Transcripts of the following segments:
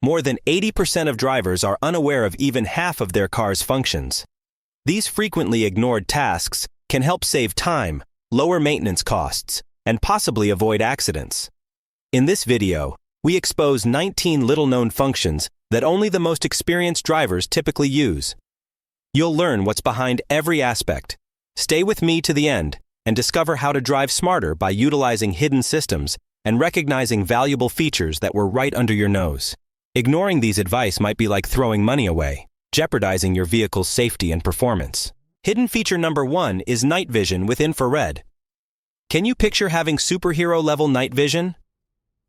More than 80% of drivers are unaware of even half of their car's functions. These frequently ignored tasks can help save time, lower maintenance costs, and possibly avoid accidents. In this video, we expose 19 little-known functions that only the most experienced drivers typically use. You'll learn what's behind every aspect. Stay with me to the end and discover how to drive smarter by utilizing hidden systems and recognizing valuable features that were right under your nose. Ignoring these advice might be like throwing money away, jeopardizing your vehicle's safety and performance. Hidden feature number 1 is night vision with infrared. Can you picture having superhero-level night vision?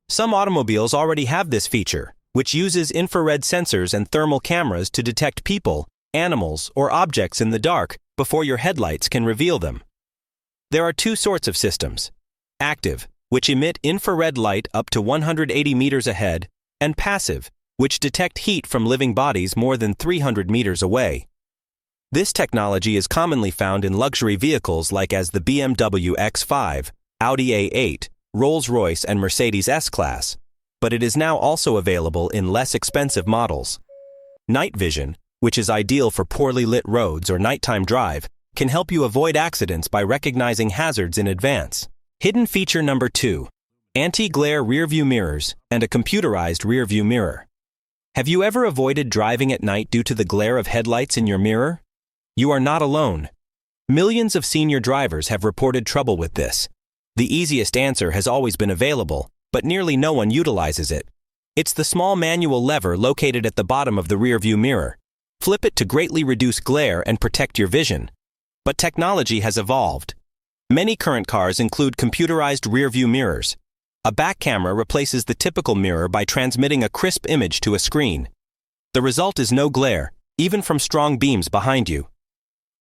Some automobiles already have this feature, which uses infrared sensors and thermal cameras to detect people, animals, or objects in the dark before your headlights can reveal them. There are two sorts of systems: active, which emit infrared light up to 180 meters ahead, and passive, which detect heat from living bodies more than 300 meters away. This technology is commonly found in luxury vehicles like as the BMW X5, Audi A8, Rolls-Royce, and Mercedes S-Class, but it is now also available in less expensive models. Night vision, which is ideal for poorly lit roads or nighttime drive, can help you avoid accidents by recognizing hazards in advance. Hidden feature number 2, anti-glare rearview mirrors and a computerized rearview mirror. Have you ever avoided driving at night due to the glare of headlights in your mirror? You are not alone. Millions of senior drivers have reported trouble with this. The easiest answer has always been available, but nearly no one utilizes it. It's the small manual lever located at the bottom of the rearview mirror. Flip it to greatly reduce glare and protect your vision. But technology has evolved. Many current cars include computerized rearview mirrors. A back camera replaces the typical mirror by transmitting a crisp image to a screen. The result is no glare, even from strong beams behind you.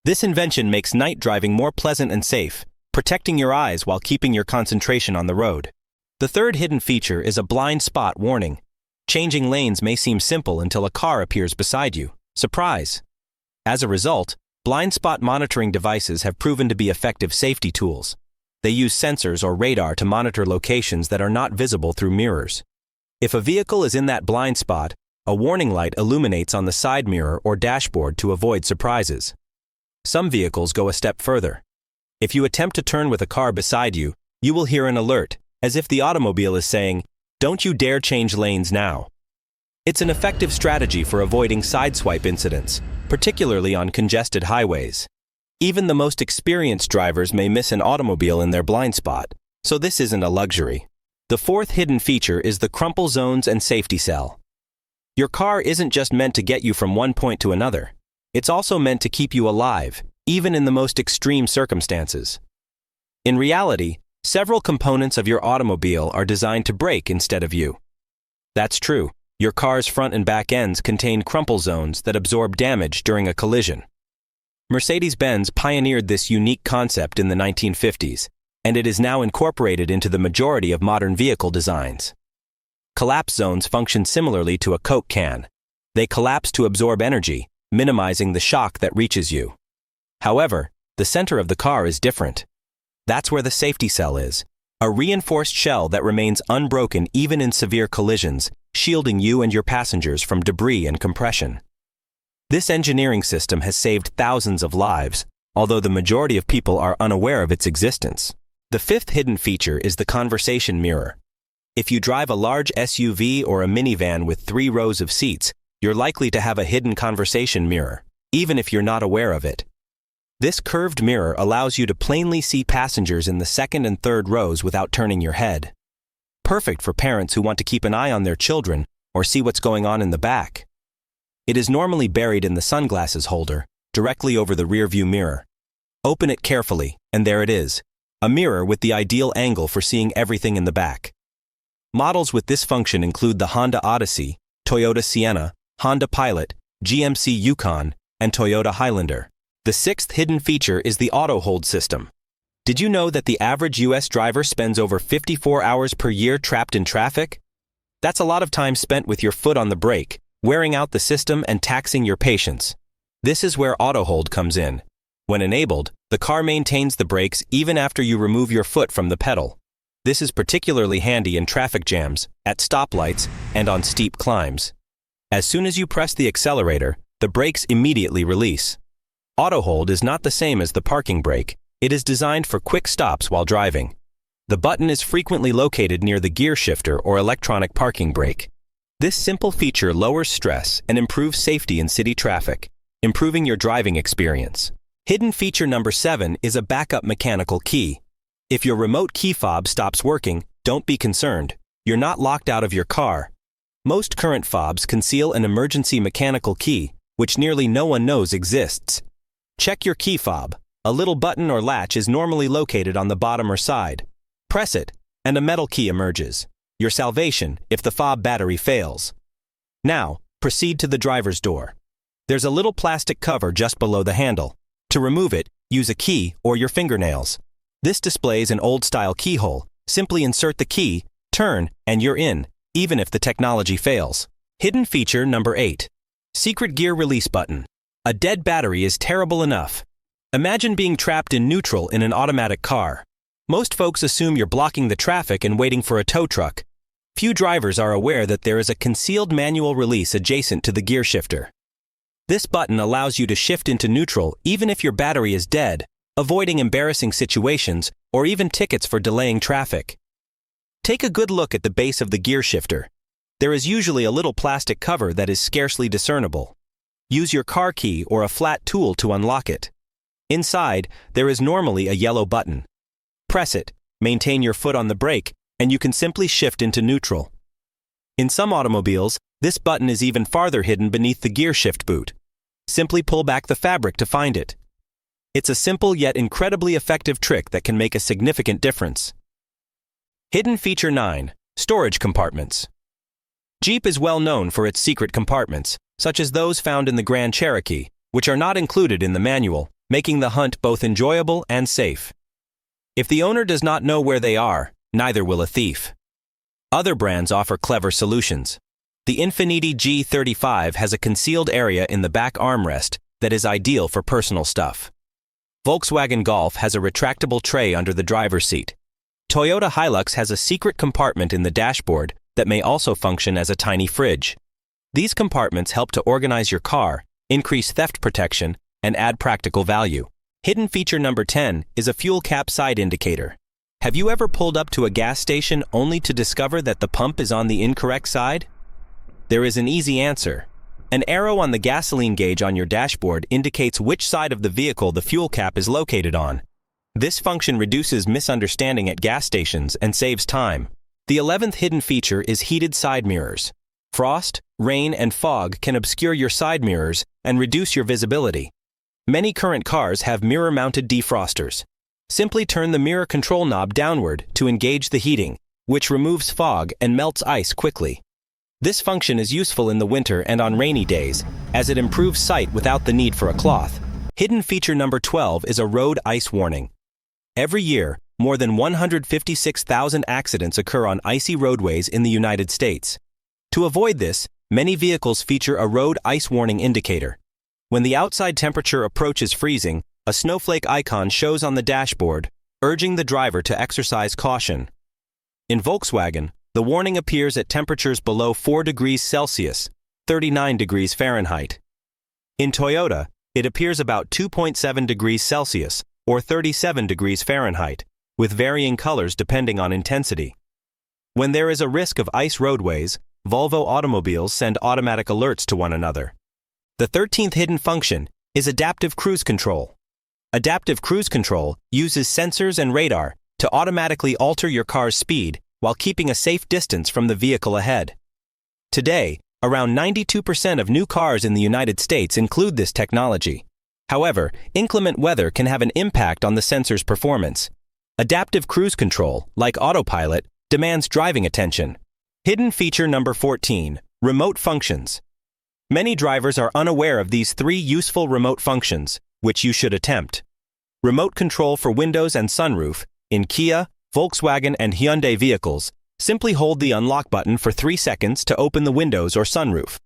This invention makes night driving more pleasant and safe, protecting your eyes while keeping your concentration on the road. The third hidden feature is a blind spot warning. Changing lanes may seem simple until a car appears beside you. Surprise! As a result, blind spot monitoring devices have proven to be effective safety tools. They use sensors or radar to monitor locations that are not visible through mirrors. If a vehicle is in that blind spot, a warning light illuminates on the side mirror or dashboard to avoid surprises. Some vehicles go a step further. If you attempt to turn with a car beside you, you will hear an alert, as if the automobile is saying, "Don't you dare change lanes now." It's an effective strategy for avoiding sideswipe incidents, particularly on congested highways. Even the most experienced drivers may miss an automobile in their blind spot, so this isn't a luxury. The fourth hidden feature is the crumple zones and safety cell. Your car isn't just meant to get you from one point to another. It's also meant to keep you alive, even in the most extreme circumstances. In reality, several components of your automobile are designed to brake instead of you. That's true. Your car's front and back ends contain crumple zones that absorb damage during a collision. Mercedes-Benz pioneered this unique concept in the 1950s, and it is now incorporated into the majority of modern vehicle designs. Collapse zones function similarly to a Coke can. They collapse to absorb energy, minimizing the shock that reaches you. However, the center of the car is different. That's where the safety cell is, a reinforced shell that remains unbroken even in severe collisions, shielding you and your passengers from debris and compression. This engineering system has saved thousands of lives, although the majority of people are unaware of its existence. The fifth hidden feature is the conversation mirror. If you drive a large SUV or a minivan with 3 rows of seats, you're likely to have a hidden conversation mirror, even if you're not aware of it. This curved mirror allows you to plainly see passengers in the second and third rows without turning your head. Perfect for parents who want to keep an eye on their children or see what's going on in the back. It is normally buried in the sunglasses holder, directly over the rearview mirror. Open it carefully, and there it is, a mirror with the ideal angle for seeing everything in the back. Models with this function include the Honda Odyssey, Toyota Sienna, Honda Pilot, GMC Yukon, and Toyota Highlander. The sixth hidden feature is the auto hold system. Did you know that the average US driver spends over 54 hours per year trapped in traffic? That's a lot of time spent with your foot on the brake, wearing out the system and taxing your patience. This is where auto hold comes in. When enabled, the car maintains the brakes even after you remove your foot from the pedal. This is particularly handy in traffic jams, at stoplights, and on steep climbs. As soon as you press the accelerator, the brakes immediately release. Auto hold is not the same as the parking brake. It is designed for quick stops while driving. The button is frequently located near the gear shifter or electronic parking brake. This simple feature lowers stress and improves safety in city traffic, improving your driving experience. Hidden feature number 7 is a backup mechanical key. If your remote key fob stops working, don't be concerned. You're not locked out of your car. Most current fobs conceal an emergency mechanical key, which nearly no one knows exists. Check your key fob. A little button or latch is normally located on the bottom or side. Press it, and a metal key emerges. Your salvation if the fob battery fails. Now, proceed to the driver's door. There's a little plastic cover just below the handle. To remove it, use a key or your fingernails. This displays an old-style keyhole. Simply insert the key, turn, and you're in, even if the technology fails. Hidden feature number 8. Secret gear release button. A dead battery is terrible enough. Imagine being trapped in neutral in an automatic car. Most folks assume you're blocking the traffic and waiting for a tow truck. Few drivers are aware that there is a concealed manual release adjacent to the gear shifter. This button allows you to shift into neutral even if your battery is dead, avoiding embarrassing situations or even tickets for delaying traffic. Take a good look at the base of the gear shifter. There is usually a little plastic cover that is scarcely discernible. Use your car key or a flat tool to unlock it. Inside, there is normally a yellow button. Press it, maintain your foot on the brake, and you can simply shift into neutral. In some automobiles, this button is even farther hidden beneath the gear shift boot. Simply pull back the fabric to find it. It's a simple yet incredibly effective trick that can make a significant difference. Hidden feature 9. Storage compartments. Jeep is well known for its secret compartments, such as those found in the Grand Cherokee, which are not included in the manual, making the hunt both enjoyable and safe. If the owner does not know where they are, neither will a thief. Other brands offer clever solutions. The Infiniti G35 has a concealed area in the back armrest that is ideal for personal stuff. Volkswagen Golf has a retractable tray under the driver's seat. Toyota Hilux has a secret compartment in the dashboard that may also function as a tiny fridge. These compartments help to organize your car, increase theft protection, and add practical value. Hidden feature number 10 is a fuel cap side indicator. Have you ever pulled up to a gas station only to discover that the pump is on the incorrect side? There is an easy answer. An arrow on the gasoline gauge on your dashboard indicates which side of the vehicle the fuel cap is located on. This function reduces misunderstanding at gas stations and saves time. The 11th hidden feature is heated side mirrors. Frost, rain, and fog can obscure your side mirrors and reduce your visibility. Many current cars have mirror-mounted defrosters. Simply turn the mirror control knob downward to engage the heating, which removes fog and melts ice quickly. This function is useful in the winter and on rainy days, as it improves sight without the need for a cloth. Hidden feature number 12 is a road ice warning. Every year, more than 156,000 accidents occur on icy roadways in the United States. To avoid this, many vehicles feature a road ice warning indicator. When the outside temperature approaches freezing, a snowflake icon shows on the dashboard, urging the driver to exercise caution. In Volkswagen, the warning appears at temperatures below 4 degrees Celsius, 39 degrees Fahrenheit. In Toyota, it appears about 2.7 degrees Celsius, or 37 degrees Fahrenheit, with varying colors depending on intensity. When there is a risk of ice roadways, Volvo automobiles send automatic alerts to one another. The 13th hidden function is adaptive cruise control. Adaptive cruise control uses sensors and radar to automatically alter your car's speed while keeping a safe distance from the vehicle ahead. Today, around 92% of new cars in the United States include this technology. However, inclement weather can have an impact on the sensor's performance. Adaptive cruise control, like autopilot, demands driving attention. Hidden feature number 14, remote functions. Many drivers are unaware of these 3 useful remote functions, which you should attempt. Remote control for windows and sunroof. In Kia, Volkswagen, and Hyundai vehicles, simply hold the unlock button for 3 seconds to open the windows or sunroof.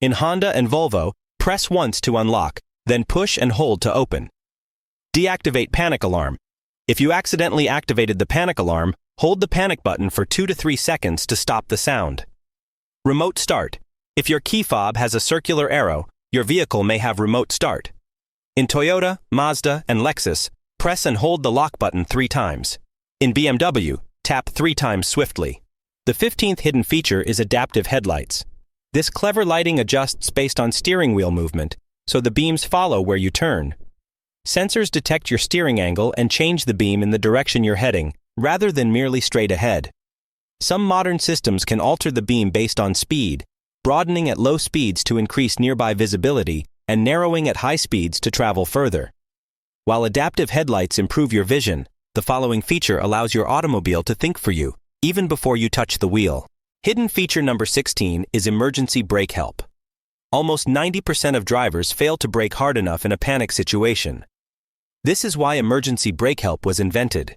In Honda and Volvo, press once to unlock, then push and hold to open. Deactivate panic alarm. If you accidentally activated the panic alarm, hold the panic button for 2 to 3 seconds to stop the sound. Remote start. If your key fob has a circular arrow, your vehicle may have remote start. In Toyota, Mazda, and Lexus, press and hold the lock button 3 times. In BMW, tap 3 times swiftly. The 15th hidden feature is adaptive headlights. This clever lighting adjusts based on steering wheel movement, so the beams follow where you turn. Sensors detect your steering angle and change the beam in the direction you're heading, rather than merely straight ahead. Some modern systems can alter the beam based on speed, broadening at low speeds to increase nearby visibility and narrowing at high speeds to travel further. While adaptive headlights improve your vision, the following feature allows your automobile to think for you, even before you touch the wheel. Hidden feature number 16 is emergency brake help. Almost 90% of drivers fail to brake hard enough in a panic situation. This is why emergency brake help was invented.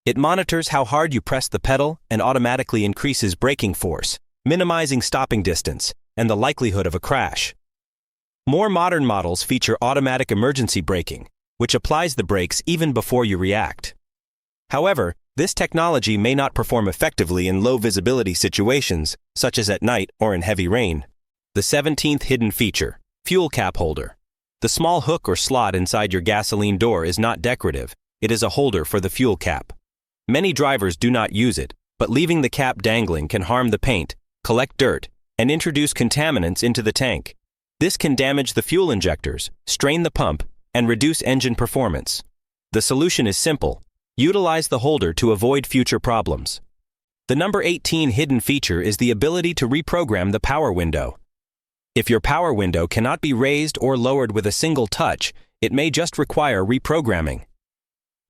It monitors how hard you press the pedal and automatically increases braking force, minimizing stopping distance and the likelihood of a crash. More modern models feature automatic emergency braking, which applies the brakes even before you react. However, this technology may not perform effectively in low visibility situations, such as at night or in heavy rain. The 17th hidden feature, fuel cap holder. The small hook or slot inside your gasoline door is not decorative, it is a holder for the fuel cap. Many drivers do not use it, but leaving the cap dangling can harm the paint, collect dirt, and introduce contaminants into the tank. This can damage the fuel injectors, strain the pump, and reduce engine performance. The solution is simple. Utilize the holder to avoid future problems. The number 18 hidden feature is the ability to reprogram the power window. If your power window cannot be raised or lowered with a single touch, it may just require reprogramming.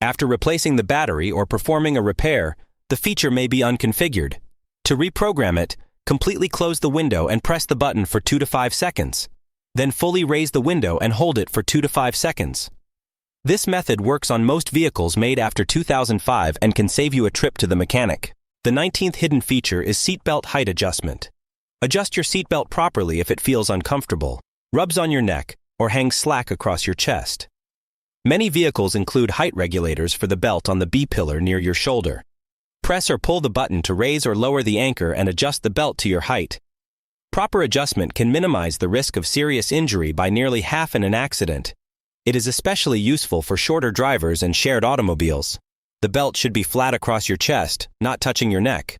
After replacing the battery or performing a repair, the feature may be unconfigured. To reprogram it, completely close the window and press the button for 2 to 5 seconds. Then fully raise the window and hold it for 2 to 5 seconds. This method works on most vehicles made after 2005 and can save you a trip to the mechanic. The 19th hidden feature is seatbelt height adjustment. Adjust your seatbelt properly if it feels uncomfortable, rubs on your neck, or hangs slack across your chest. Many vehicles include height regulators for the belt on the B-pillar near your shoulder. Press or pull the button to raise or lower the anchor and adjust the belt to your height. Proper adjustment can minimize the risk of serious injury by nearly half in an accident. It is especially useful for shorter drivers and shared automobiles. The belt should be flat across your chest, not touching your neck.